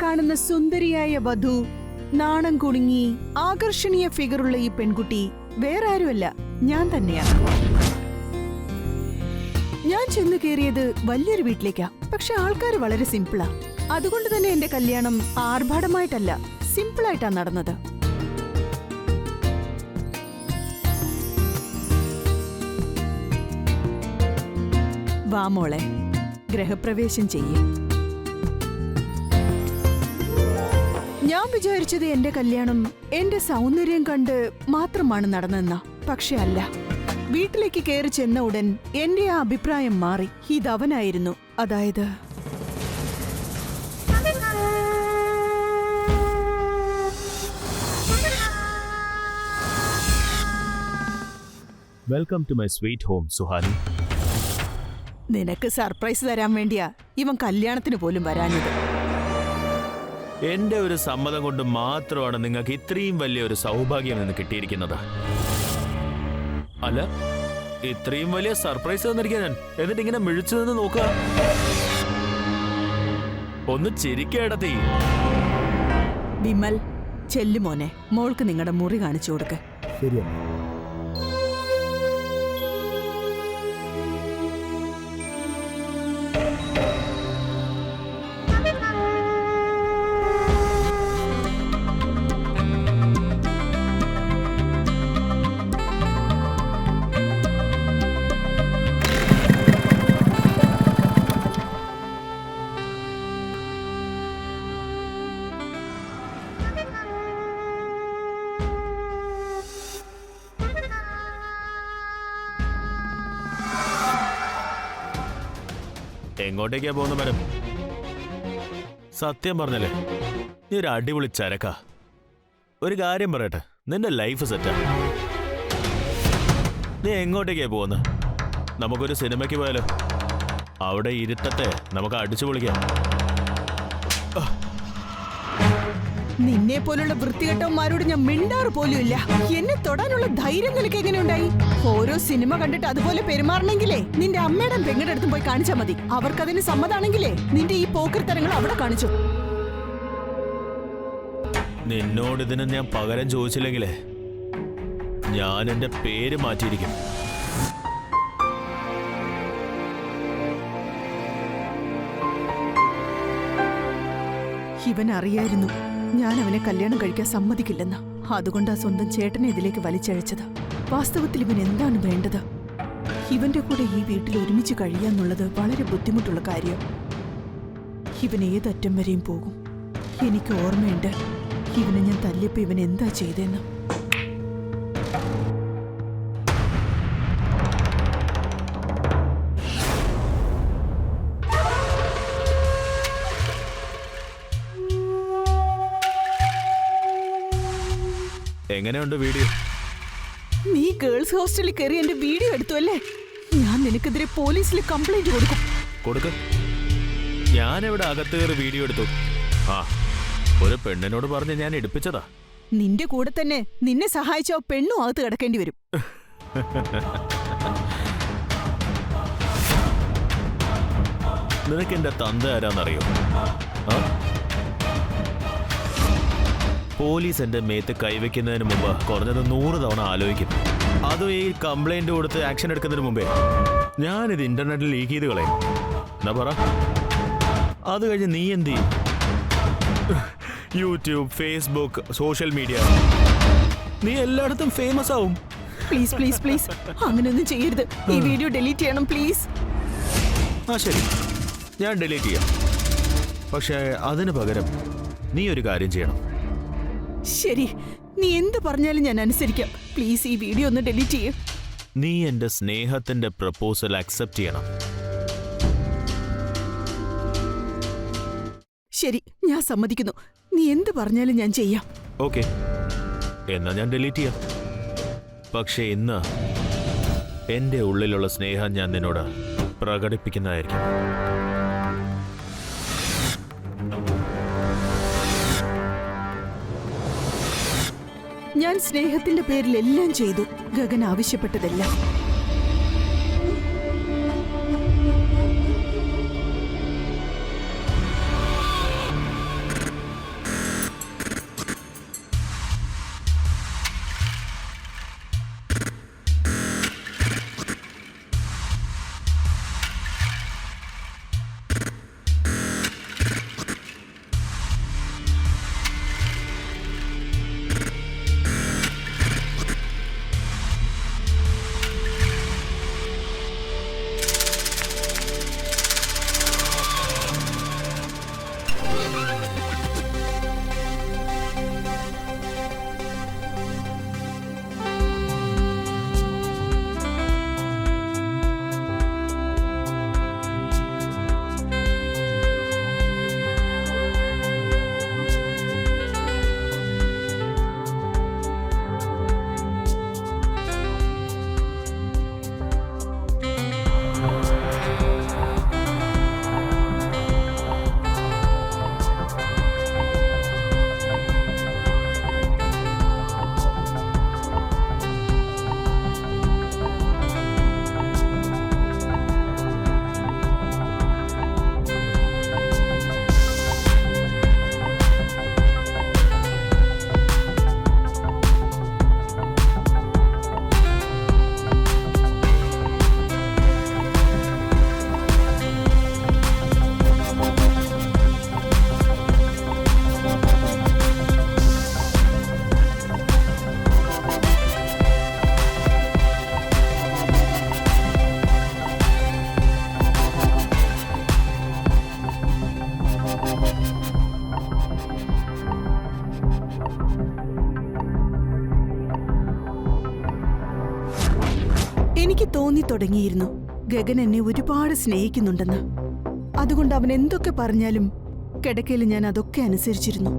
കാണുന്ന സുന്ദരിയായ വധു, നാണം കുണുങ്ങി ആകർഷണീയ ഫിഗറുള്ള ഈ പെൺകുട്ടി വേറെ ആരുമല്ല, ഞാൻ തന്നെയാണ്. ഞാൻ ചെന്ന് കയറിയത് വലിയൊരു വീട്ടിലേക്കാ. പക്ഷെ ആൾക്കാർ വളരെ സിമ്പിളാ. അതുകൊണ്ട് തന്നെ എന്റെ കല്യാണം ആർഭാടമായിട്ടല്ല, സിമ്പിളായിട്ടാ നടന്നത്. വാ മോളെ, ഗൃഹപ്രവേശം ചെയ്യേ. ഞാൻ വിചാരിച്ചത് എന്റെ കല്യാണം എന്റെ സൗന്ദര്യം കണ്ട് മാത്രമാണ് നടന്നെന്ന. പക്ഷെ അല്ല. വീട്ടിലേക്ക് കയറി ചെന്ന ഉടൻ എന്റെ ആ അഭിപ്രായം മാറി. ഇതവനായിരുന്നു. അതായത് welcome to my sweet home Suhani. നിനക്ക് സർപ്രൈസ് തരാൻ വേണ്ടിയാ ഇവൻ കല്യാണത്തിന് പോലും വരാഞ്ഞത്. എന്റെ ഒരു സമ്മതം കൊണ്ട് മാത്രമാണ് നിങ്ങൾക്ക് ഇത്രയും വലിയൊരു സൗഭാഗ്യം എന്ന് കിട്ടിയിരിക്കുന്നത്. അല്ല, ഇത്രയും വലിയ സർപ്രൈസ് തന്നിരിക്കാൻ ഞാൻ. എന്നിട്ട് ഇങ്ങനെ മിഴിച്ചു നിന്ന് നോക്കുക. ഒന്ന് ചിരിക്കേടത്തി. വിമൽ, ചെല്ലുമോനെ, മോൾക്ക് നിങ്ങളുടെ മുറി കാണിച്ചു കൊടുക്ക്. എങ്ങോട്ടേക്കാ പോകുന്ന മാഡം? സത്യം പറഞ്ഞല്ലേ, നീ ഒരു അടിപൊളി ചരക്കാ. ഒരു കാര്യം പറയട്ടെ, നിന്റെ ലൈഫ് സെറ്റാ. നീ എങ്ങോട്ടേക്കാ പോകുന്ന? നമുക്കൊരു സിനിമയ്ക്ക് പോയാലോ? അവിടെ ഇരുത്തട്ടെ, നമുക്ക് അടിച്ചു പൊളിക്കാം. നിന്നെ പോലുള്ള വൃത്തികെട്ടവന്മാരോട് ഞാൻ മിണ്ടാറ് പോലും ഇല്ല. എന്നെ തൊടാനുള്ള ധൈര്യം നിനക്ക് എങ്ങനെയുണ്ടായി? ഓരോ സിനിമ കണ്ടിട്ട് അതുപോലെ പെരുമാറണമെങ്കിലേ നിന്റെ അമ്മയുടെ പെങ്ങളുടെ അടുത്തും പോയി കാണിച്ചാൽ മതി. അവർക്കതിന് സമ്മതാണെങ്കിലേ നിന്റെ ഈ പോക്കർത്തരങ്ങൾ അവിടെ കാണിച്ചു. നിന്നോട് ഇതിന് ഞാൻ പകരം ചോദിച്ചില്ലെങ്കിലേ ഞാൻ എന്റെ പേര് മാറ്റിയിരിക്കും. ഇവൻ അറിയായിരുന്നു ഞാൻ അവനെ കല്യാണം കഴിക്കാൻ സമ്മതിക്കില്ലെന്ന്. അതുകൊണ്ടാ സ്വന്തം ചേട്ടനെ ഇതിലേക്ക് വലിച്ചഴച്ചത്. വാസ്തവത്തിൽ ഇവൻ എന്താണ് വേണ്ടത്? ഇവന്റെ കൂടെ ഈ വീട്ടിൽ ഒരുമിച്ച് കഴിയാന്നുള്ളത് വളരെ ബുദ്ധിമുട്ടുള്ള കാര്യം. ഇവൻ ഏതറ്റം വരെയും പോകും. എനിക്ക് ഓർമ്മയുണ്ട് ഇവനെ ഞാൻ തല്ലിയപ്പോ ഇവൻ എന്താ ചെയ്തേന്ന്. എങ്ങനെയുണ്ട് വീഡിയോ? നീ ഗേൾസ് ഹോസ്റ്റലിൽ കയറി എന്റെ വീഡിയോ എടുത്തു അല്ലേ? ഞാൻ നിനക്കെതിരെ പോലീസിൽ കംപ്ലൈന്റ് കൊടുക്കും. ഞാനെവിടെ അകത്ത് കയറി വീഡിയോ എടുത്തു? ആ, ഒരു പെണ്ണിനോട് പറഞ്ഞ് ഞാൻ എടുപ്പിച്ചതാ. നിന്റെ കൂടെ തന്നെ നിന്നെ സഹായിച്ച പെണ്ണും അകത്ത് കിടക്കേണ്ടി വരും. നിനക്ക് എന്റെ തന്ത ആരാന്നറിയോ? പോലീസ് എന്റെ മേത്ത് കൈവയ്ക്കുന്നതിന് മുമ്പ് കുറഞ്ഞത് 100 തവണ ആലോചിക്കും. അതും ഈ കംപ്ലൈന്റ് കൊടുത്ത് ആക്ഷൻ എടുക്കുന്നതിന് മുമ്പേ ഞാനിത് ഇന്റർനെറ്റിൽ ലീക്ക് ചെയ്ത് കളയും. എന്നാ പറ, അത് കഴിഞ്ഞ് നീ എന്ത് ചെയ്യും? യൂട്യൂബ്, ഫേസ്ബുക്ക്, സോഷ്യൽ മീഡിയ, നീ എല്ലായിടത്തും ഫേമസ് ആവും. പ്ലീസ് പ്ലീസ് പ്ലീസ്, അങ്ങനെയൊന്നും ചെയ്യരുത്. ഈ വീഡിയോ ഡിലീറ്റ് ചെയ്യണം പ്ലീസ്. ആ ശരി, ഞാൻ ഡിലീറ്റ് ചെയ്യാം. പക്ഷേ അതിന് പകരം നീ ഒരു കാര്യം ചെയ്യണം. ശരി, നീ എന്ത് പറഞ്ഞാലും ഞാൻ അനുസരിക്കാം. പ്ലീസ് ഈ വീഡിയോ ഒന്ന് ഡിലീറ്റ് ചെയ്യൂ. നീ എന്റെ സ്നേഹത്തിന്റെ പ്രപ്പോസൽ അക്സെപ്റ്റ് ചെയ്യണം. ശരി, ഞാൻ സമ്മതിക്കുന്നു. നീ എന്ത് പറഞ്ഞാലും ഞാൻ ചെയ്യാം. ഓക്കെ, എന്നാ ഞാൻ ഡിലീറ്റ് ചെയ്യാം. പക്ഷെ ഇന്ന് എന്റെ ഉള്ളിലുള്ള സ്നേഹം ഞാൻ നിന്നോട് പ്രകടിപ്പിക്കുന്നതായിരിക്കും. ഞാൻ സ്നേഹത്തിന്റെ പേരിൽ എല്ലാം ചെയ്തു. ഗഗൻ ആവശ്യപ്പെട്ടതെല്ലാം. തോന്നി തുടങ്ങിയിരുന്നു ഗഗൻ എന്നെ ഒരുപാട് സ്നേഹിക്കുന്നുണ്ടെന്ന്. അതുകൊണ്ട് അവൻ എന്തൊക്കെ പറഞ്ഞാലും കിടക്കയിൽ ഞാൻ അതൊക്കെ അനുസരിച്ചിരുന്നു.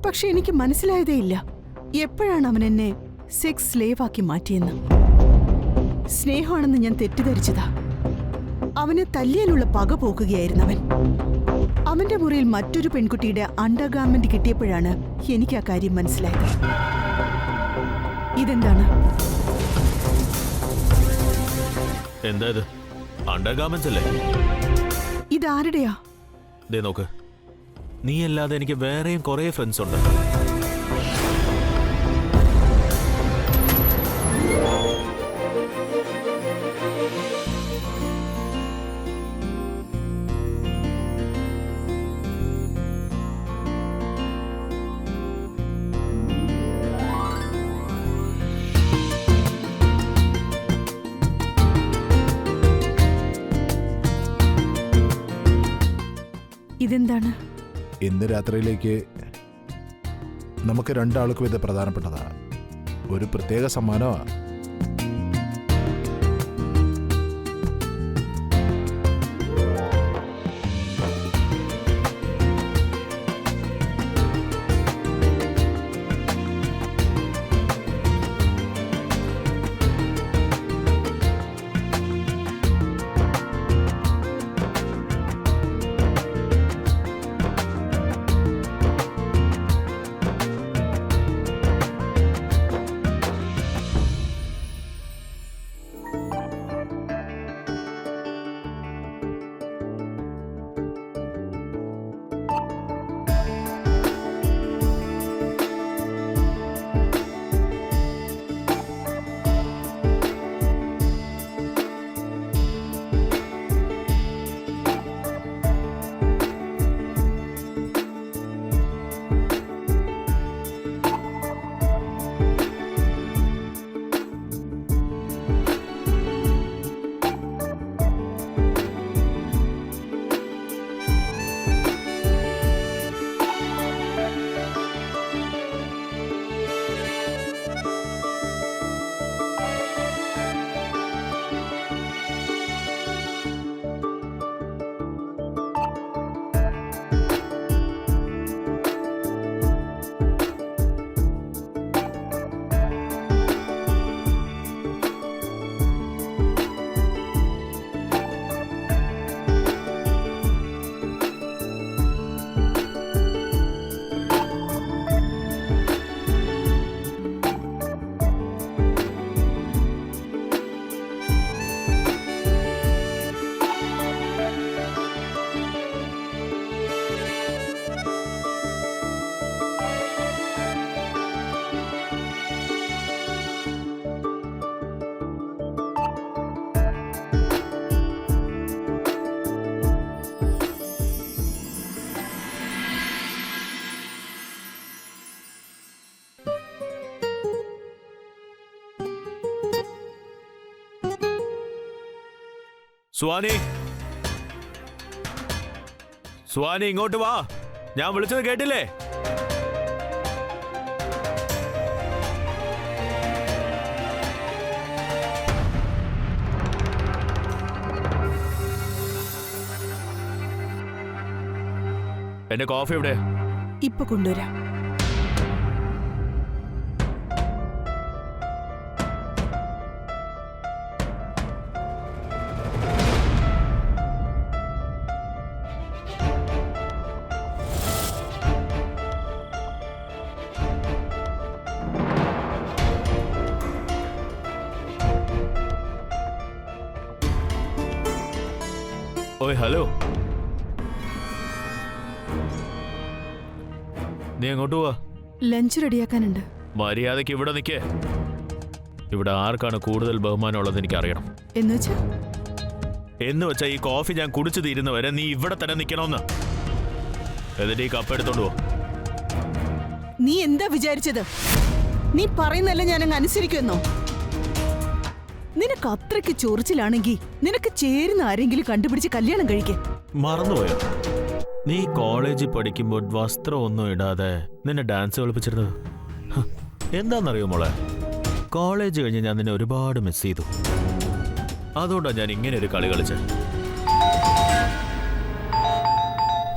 പക്ഷെ എനിക്ക് മനസ്സിലായതേയില്ല എപ്പോഴാണ് അവൻ എന്നെ സെക്സ് സ്ലേവ് ആക്കി മാറ്റിയെന്ന്. സ്നേഹമാണെന്ന് ഞാൻ തെറ്റിദ്ധരിച്ചതാ. അവനെ തല്ലിയാലുള്ള പക പോക്കുകയായിരുന്നു അവൻ. അവന്റെ മുറിയിൽ മറ്റൊരു പെൺകുട്ടിയുടെ അണ്ടർഗാർമെന്റ് കിട്ടിയപ്പോഴാണ് എനിക്ക് ആ കാര്യം മനസ്സിലായത്. ഇതെന്താണ്? എന്താ ഇത്? അണ്ടർഗാർമെന്റ്സ് അല്ലേ? ഇതാരുടെയാ? ദേ നോക്ക്, നീ അല്ലാതെ എനിക്ക് വേറെയും കുറേ ഫ്രണ്ട്സ് ഉണ്ട്. ഇതെന്താണ്? ഇന്ന് രാത്രിയിലേക്ക് നമുക്ക് രണ്ടാൾക്കും ഇത് പ്രധാനപ്പെട്ടതാ. ഒരു പ്രത്യേക സമ്മാനമാ. സ്വാനി, സ്വാനി ഇങ്ങോട്ട് വാ. ഞാൻ വിളിച്ചത് കേട്ടില്ലേ? എന്റെ കോഫി എവിടെ? ഇപ്പൊ കൊണ്ടുവരാം. ഓയ് ഹലോ, നീ എങ്ങോട്ട് പോവാ? ലഞ്ച് റെഡിയാക്കാനുണ്ട്. മര്യാദയ്ക്ക് ഇവിടെ നിൽക്കേ. ഇവിടെ ആർക്കാണ് കൂടുതൽ ബഹുമാനമുള്ളത് എനിക്ക് അറിയണം. എന്ന് വെച്ചാ ഈ കോഫി ഞാൻ കുടിച്ചു തീരുന്നവരെ നീ ഇവിടെ തന്നെ നിൽക്കണമെന്ന്. എന്നിട്ട് ഈ കപ്പ് എടുത്തോണ്ട് പോ. നീ എന്താ വിചാരിച്ചത്? നീ പറയുന്നല്ലേ ഞാനങ്ങ് അനുസരിക്കുമെന്നോ? നിനക്ക് അത്രയ്ക്ക് ചൊറിച്ചിലാണെങ്കിൽ നിനക്ക് ചേരുന്ന ആരെങ്കിലും കണ്ടുപിടിച്ച് കല്യാണം കഴിക്കേ. മറന്നുപോയോ? നീ കോളേജിൽ പഠിക്കുമ്പോൾ വസ്ത്രം ഒന്നും ഇടാതെ നിന്നെ ഡാൻസ് കളിപ്പിച്ചിരുന്നത് എന്താണെന്നറിയോ മോളെ? കോളേജ് കഴിഞ്ഞ് ഞാൻ നിന്നെ ഒരുപാട് മിസ് ചെയ്തു. അതുകൊണ്ടാണ് ഞാൻ ഇങ്ങനെ ഒരു കളി കളിച്ചത്.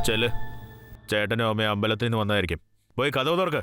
ചെല്, ചേട്ടനും അമ്മയും അമ്പലത്തിൽ നിന്ന് വന്നായിരിക്കും. പോയി കഥവ് തുറക്ക്.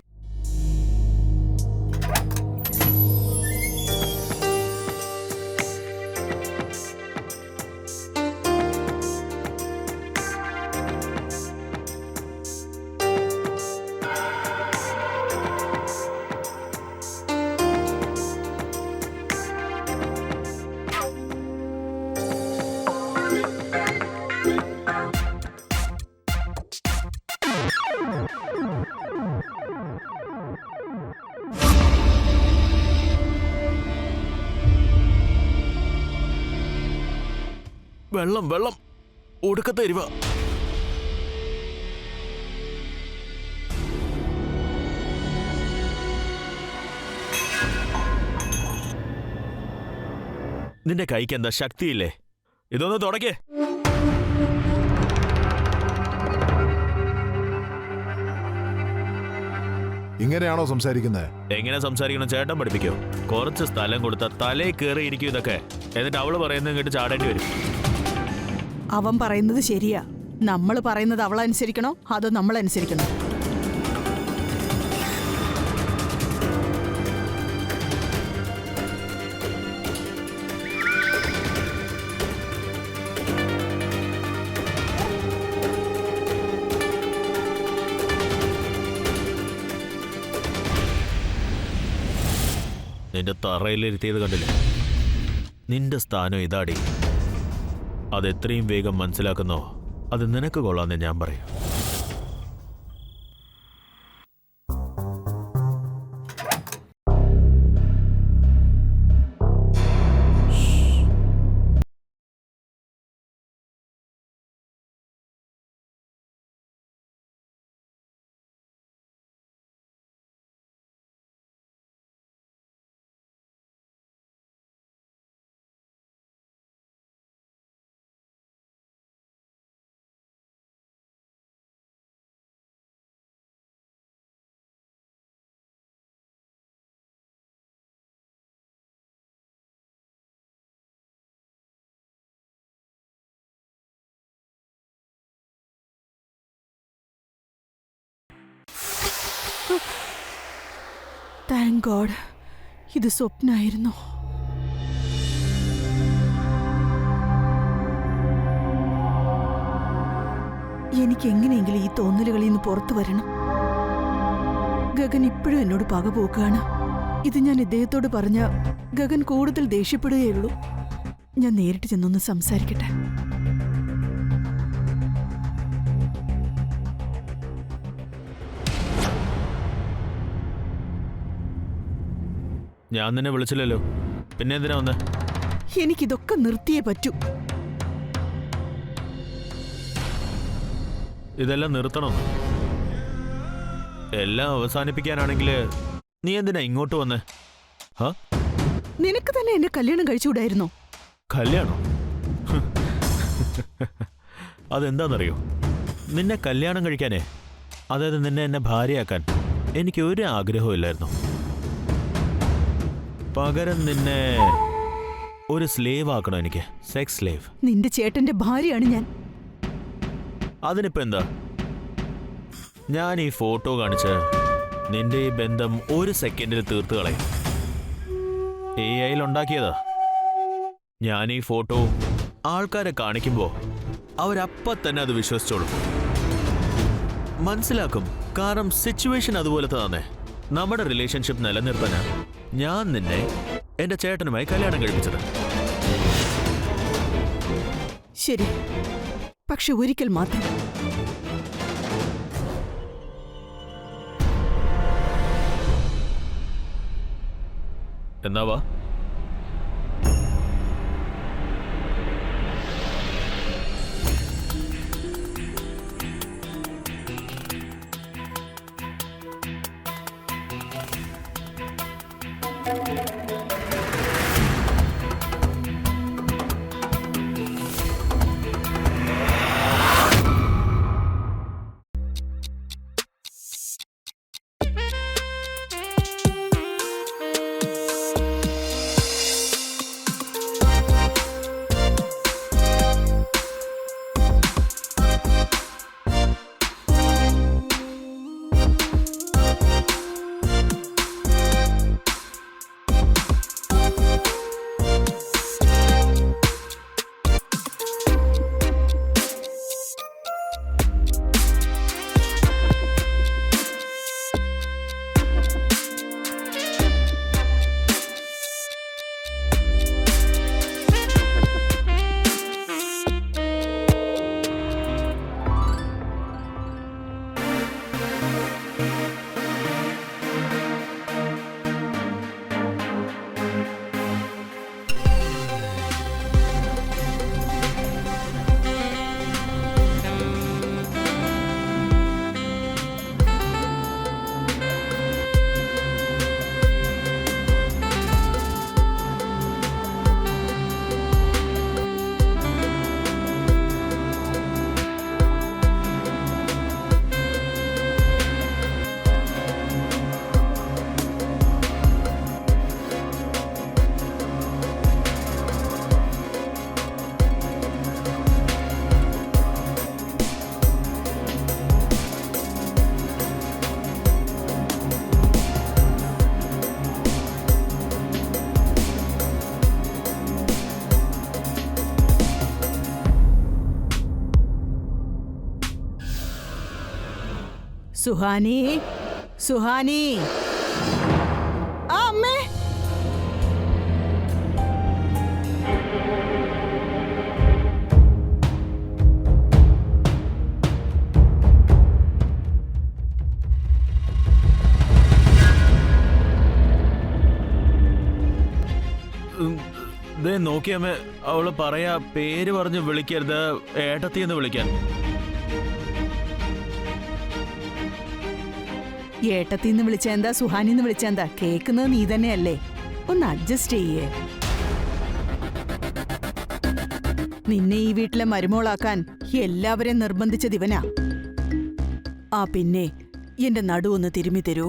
വെള്ളം വെള്ളം ഒടുക്കത്തെ എരിവ. നിന്റെ കൈക്ക് എന്താ ശക്തിയില്ലേ? ഇതൊന്ന് തുടക്കേ. ഇങ്ങനെയാണോ സംസാരിക്കുന്നത്? എങ്ങനെ സംസാരിക്കണം ചേട്ടൻ പഠിപ്പിക്കോ? കുറച്ച് സ്ഥലം കൊടുത്ത തലയിൽ കയറി ഇരിക്കും ഇതൊക്കെ. എന്നിട്ട് അവള് പറയുന്നത് കേട്ട് ചാടേണ്ടി വരും. അവൻ പറയുന്നത് ശരിയാ. നമ്മൾ പറയുന്നത് അവളനുസരിക്കണോ അതോ നമ്മളനുസരിക്കണോ? നിന്റെ തറയിലിരുത്തിയത് കണ്ടില്ലേ? നിന്റെ സ്ഥാനം ഇതാടി. അതെത്രയും വേഗം മനസ്സിലാക്കുന്നോ അത് നിനക്ക് കൊള്ളാന്ന് ഞാൻ പറയും. താങ്ക് ഗോഡ്, ഇത് സ്വപ്നായിരുന്നു. എനിക്ക് എങ്ങനെയെങ്കിലും ഈ തോന്നലുകളിൽ നിന്ന് പുറത്തു വരണം. ഗഗൻ ഇപ്പോഴും എന്നോട് പകപോക്കാണ്. ഇത് ഞാൻ ഇദ്ദേഹത്തോട് പറഞ്ഞ ഗഗൻ കൂടുതൽ ദേഷ്യപ്പെടുകയുള്ളൂ. ഞാൻ നേരിട്ട് ചെന്നൊന്ന് സംസാരിക്കട്ടെ. ഞാൻ നിന്നെ വിളിച്ചില്ലല്ലോ, പിന്നെ എന്തിനാ വന്നേ? എനിക്കിതൊക്കെ നിർത്തിയേ പറ്റൂ. ഇതെല്ലാം നിർത്തണം. എല്ലാം അവസാനിപ്പിക്കാനാണെങ്കിൽ നീ എന്തിനാ ഇങ്ങോട്ട് വന്നേ? നിനക്ക് തന്നെ എന്നെ കല്യാണം കഴിച്ചുകൂടായിരുന്നോ? കല്യാണം? അതെന്താണെന്നറിയോ? നിന്നെ കല്യാണം കഴിക്കാനേ, അതായത് നിന്നെ എന്നെ ഭാര്യയാക്കാൻ എനിക്ക് ഒരു ആഗ്രഹവും ഇല്ലായിരുന്നു. പകരം നിന്നെ ഒരു സ്ലേവ് ആക്കണം എനിക്ക്. Sex slave. നിന്റെ ചേട്ടന്റെ ഭാര്യയാണ് ഞാൻ. അതിനിപ്പോ എന്താ? ഞാൻ ഈ ഫോട്ടോ കാണിച്ച് നിന്റെ ഈ ബന്ധം ഒരു സെക്കൻഡിൽ തീർത്ത് കളയും. AI ഉണ്ടാക്കിയതാ. ഞാൻ ഈ ഫോട്ടോ ആൾക്കാരെ കാണിക്കുമ്പോ അവരപ്പ തന്നെ അത് വിശ്വസിച്ചോളും, മനസ്സിലാക്കും. കാരണം സിറ്റുവേഷൻ അതുപോലത്തെ തന്നെ. നമ്മുടെ റിലേഷൻഷിപ്പ് നിലനിർത്താനാ ഞാൻ നിന്നെ എന്റെ ചേട്ടനുമായി കല്യാണം കഴിപ്പിച്ചത്. ശരി, പക്ഷെ ഒരിക്കൽ മാത്രം. എന്നാവാ? സുഹാനി, സുഹാനി. ആ അമ്മേ. ദേ നോക്കിയമ്മേ, അവള് പറയാ പേര് പറഞ്ഞ് വിളിക്കരുത്, ഏട്ടത്തിന്ന് വിളിക്കാൻ. ഏട്ടത്തിന്ന് വിളിച്ച എന്താ, സുഹാനിന്ന് വിളിച്ച എന്താ? കേക്കുന്നത് നീ തന്നെയല്ലേ? ഒന്ന് അഡ്ജസ്റ്റ് ചെയ്യേ. നിന്നെ ഈ വീട്ടിലെ മരുമോളാക്കാൻ എല്ലാവരെയും നിർബന്ധിച്ചത് ഇവനാ. ആ പിന്നെ എന്റെ നടു ഒന്ന് തിരുമ്മി തരൂ.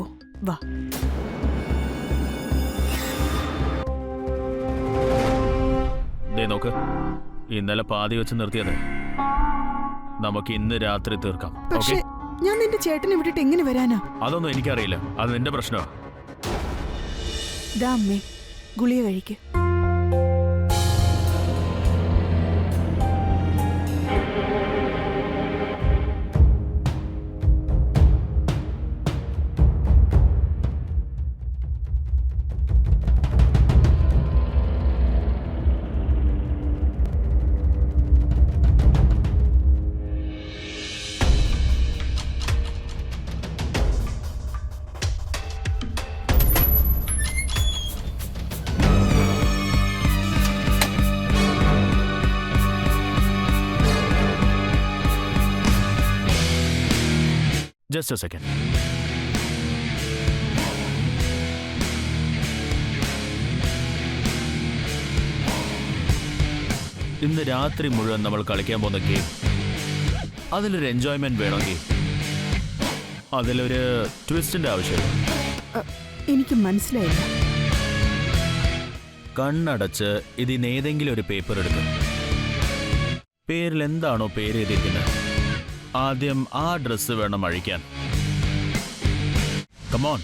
വാ. ദേ നോക്ക്, ഇന്നലെ പാതി വെച്ച് നിർത്തിയത് നമുക്ക് ഇന്ന് രാത്രി തീർക്കാം. പക്ഷേ ഞാൻ നിന്റെ ചേട്ടനെ വിട്ടിട്ട് എങ്ങനെ വരാനാ? അതൊന്നും എനിക്കറിയില്ല, അത് നിന്റെ പ്രശ്നമാ. ദാ അമ്മേ, ഗുളിക കഴിക്ക്. Just A second. ഇന്ന് രാത്രി മുഴുവൻ നമ്മൾ കളിക്കാൻ പോകുന്ന ഗെയിം, അതിലൊരു എൻജോയ്മെന്റ് വേണമെങ്കിൽ അതിലൊരു ട്വിസ്റ്റിന്റെ ആവശ്യമില്ല. എനിക്ക് മനസ്സിലായില്ല. കണ്ണടച്ച് ഇതിനേതെങ്കിലും ഒരു പേപ്പർ എടുക്കും. പേരിൽ എന്താണോ പേര് എഴുതിയിരിക്കുന്നത് ആദ്യം ആ ഡ്രസ്സ് വേണം അഴിക്കാൻ. കമോൺ.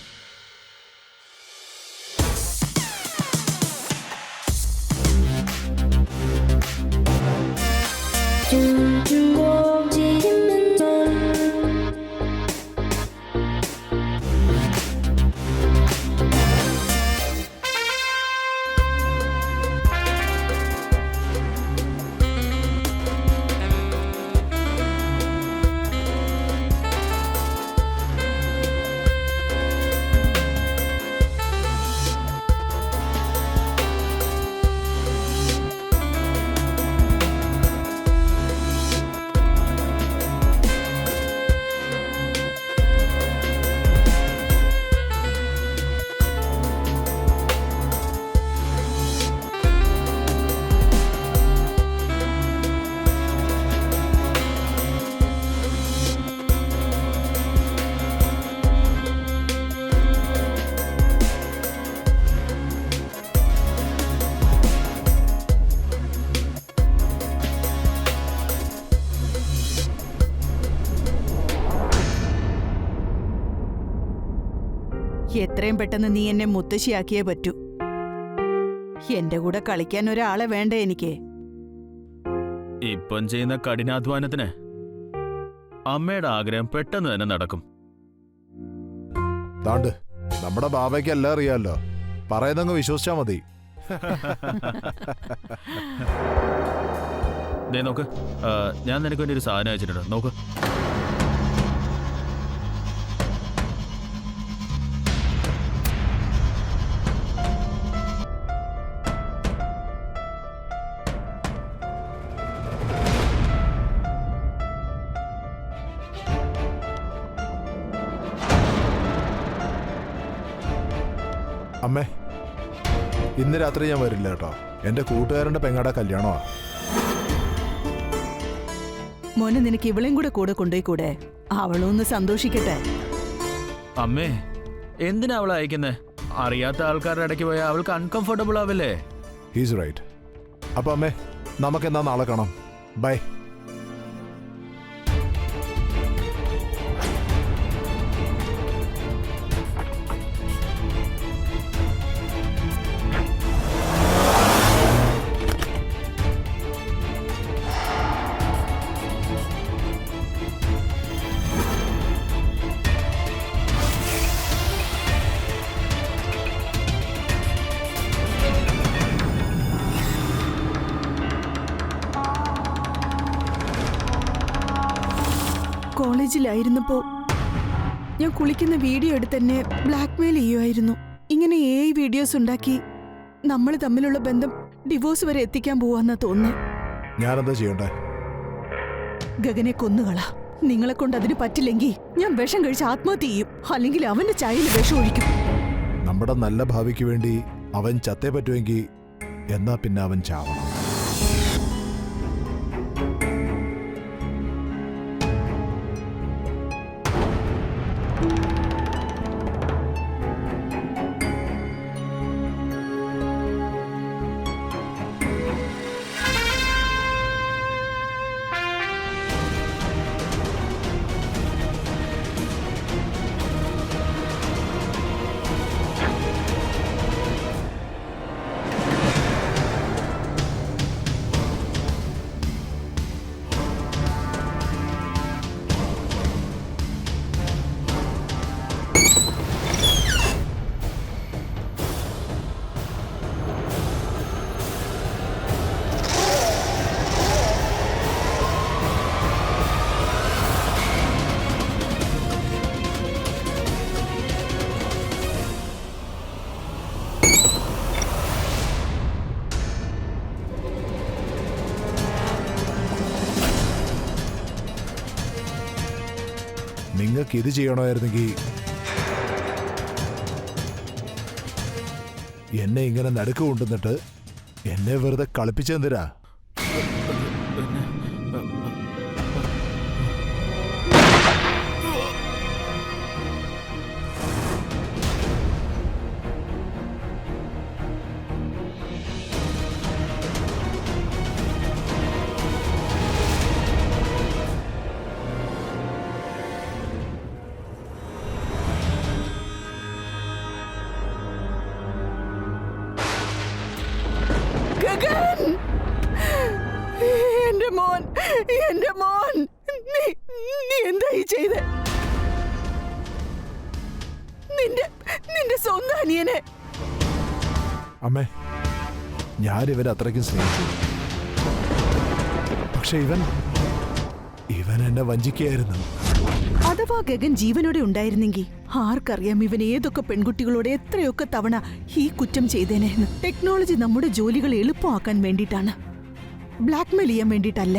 എത്രയും പെട്ടെന്ന് നീ എന്നെ മുത്തശ്ശിയാക്കിയേ പറ്റൂ. എന്റെ കൂടെ കളിക്കാൻ ഒരാളെ വേണ്ടേ എനിക്ക്? ഇപ്പം ചെയ്യുന്ന കഠിനാധ്വാനത്തിന് അമ്മയുടെ ആഗ്രഹം പെട്ടെന്ന് തന്നെ നടക്കും. താണ്ട് നമ്മുടെ ബാബയ്ക്ക് എല്ലാം അറിയാമല്ലോ, പറയുന്നങ്ങ് വിശ്വസിച്ചാ മതി. ദേ നോക്ക്, ഞാൻ നിനക്ക് വേണ്ടി ഒരു സാധനം അയച്ചിട്ടുണ്ട്, നോക്ക്. അമ്മേ, ഇന്ന് രാത്രി ഞാൻ വരില്ല കേട്ടോ. എന്റെ കൂട്ടുകാരന്റെ പെങ്ങടെ കല്യാണമാ. മോനെ, നിനക്ക് ഇവളെയും കൂടെ കൂടെ കൊണ്ടുപോയിക്കൂടെ? അവളും ഒന്ന് സന്തോഷിക്കട്ടെ. അമ്മേ, എന്തിനാ അവളെ അയക്കുന്നേ? അറിയാത്ത ആൾക്കാരുടെ ഇടയ്ക്ക് പോയാൽ അവൾക്ക് അൺകംഫർട്ടബിൾ ആവില്ലേ? He's right. അപ്പൊ അമ്മേ, നമുക്കെന്നാ നാളെ കാണാം. ബൈ. കോളേജിലായിരുന്നപ്പോ ഞാൻ കുളിക്കുന്ന വീഡിയോ എടുത്ത് എന്നെ ബ്ലാക്ക്മെയിൽ ചെയ്യുമായിരുന്നു. ഇങ്ങനെ വീഡിയോസ് ഉണ്ടാക്കി നമ്മൾ തമ്മിലുള്ള ബന്ധം ഡിവോഴ്സ് വരെ എത്തിക്കാൻ പോവാന്നാ തോന്നുന്നേ. ഞാനെന്താ ചെയ്യണ്ടേ? ഗഗനെ കൊന്നുകളാ. നിങ്ങളെ കൊണ്ട് അതിന് പറ്റില്ലെങ്കിൽ ഞാൻ വിഷം കഴിച്ച് ആത്മഹത്യ ചെയ്യും, അല്ലെങ്കിൽ അവന്റെ ചായയിൽ വിഷം ഒഴിക്കും. നമ്മുടെ നല്ല ഭാവിക്ക് വേണ്ടി അവൻ ചത്തേ പറ്റുമെങ്കിൽ എന്നാ പിന്നെ അവൻ ചാവണം. നിങ്ങൾക്ക് ഇത് ചെയ്യണമായിരുന്നെങ്കിൽ എന്നെ ഇങ്ങനെ നടുക്ക് കൊണ്ടുവന്നിട്ട് എന്നെ വെറുതെ കളിപ്പിച്ചെന്തിരാ? ഗഗൻ, എന്റെ മോൻ, എന്റെ മോൻ, നീ എന്തായി ചെയ്തേ? നിന്റെ സ്വന്തം അനിയനെ. അമ്മേ, ഞാനിവനെ അത്രയ്ക്കും സ്നേഹിച്ചു. പക്ഷെ ഇവൻ എന്നെ വഞ്ചിക്കുകയായിരുന്നു. അഥവാ ഗഗൻ ജീവനോടെ ഉണ്ടായിരുന്നെങ്കിൽ ആർക്കറിയാം ഇവൻ ഏതൊക്കെ പെൺകുട്ടികളോട് എത്രയൊക്കെ തവണ ഈ കുറ്റം ചെയ്തേനെന്ന്. ടെക്നോളജി നമ്മുടെ ജോലികൾ എളുപ്പമാക്കാൻ വേണ്ടിയിട്ടാണ്, ബ്ലാക്ക്മെയിൽ ചെയ്യാൻ വേണ്ടിയിട്ടല്ല.